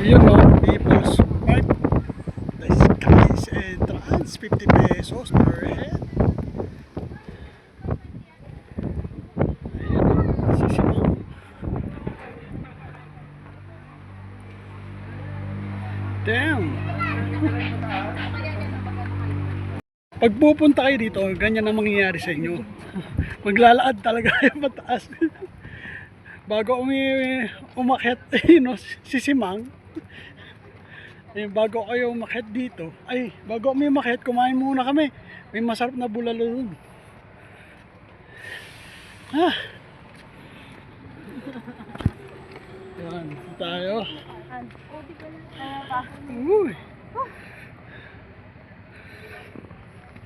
Yun o, People's Park. The Skies entrance, 50 pesos per head. Ayun o, sisimang. Damn! Pag pupunta kayo dito, ganyan ang mangyayari sa inyo. Maglalaad talaga kayo pataas. Bago umakyat, no, sisimang. Bago kayo umakyat dito, bago kami umakyat, kumain muna kami. May masarap na bulalo dun. Yan, tayo. Uy.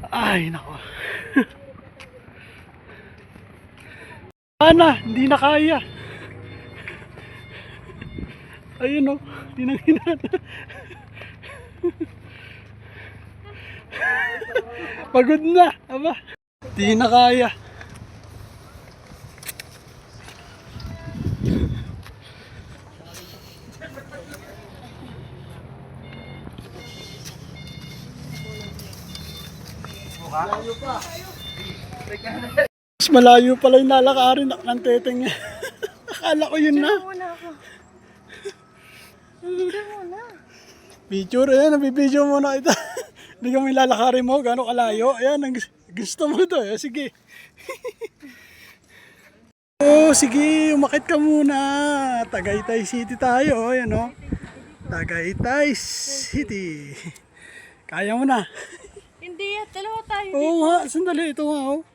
Ay, nako. Hindi na kaya. Ayun o, tinangin. Pagod na, aba. Di na kaya. Malayo pa. Mas malayo pala yung lalakarin ng teteng niya. Akala ko yun na. Picture, ayan, nabibidyo muna kita. Hindi kami lalakarin mo, gano'ng kalayo. Ayan, gusto mo to, sige. Oh, sige, umakit ka muna. Tagaytay City tayo, ayan o. Tagaytay City. Kaya mo na. Hindi, dalawa tayo. Oo nga, sandali, ito nga o.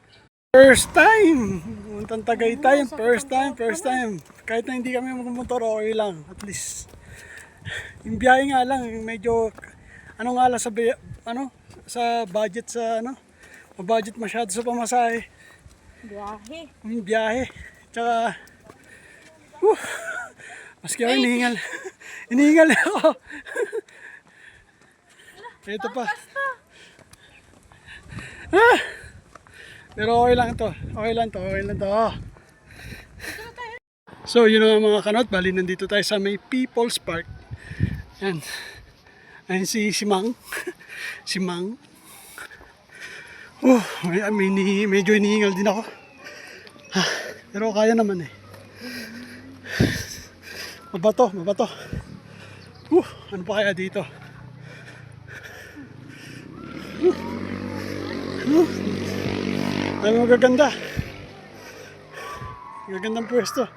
First time. Puntang Tagaytay, first time. Kahit na hindi kami magmumotor, okay lang, at least. Yung biyahe nga lang, medyo, nga lang sa budget budget masyado sa pamasahe. Biyahe. Yung biyahe. Tsaka, maski ako hinihingal ako. Ito pa. Pero okay lang to. Okay lang to. So, yun nga mga kanot, bali nandito tayo sa may People's Park. Yan. Ayun si Mang. Si Mang. Medyo hinihingal din ako. Pero kaya naman eh. Mabato. Ano pa kaya dito? Ay, magaganda. Magagandang pwesto.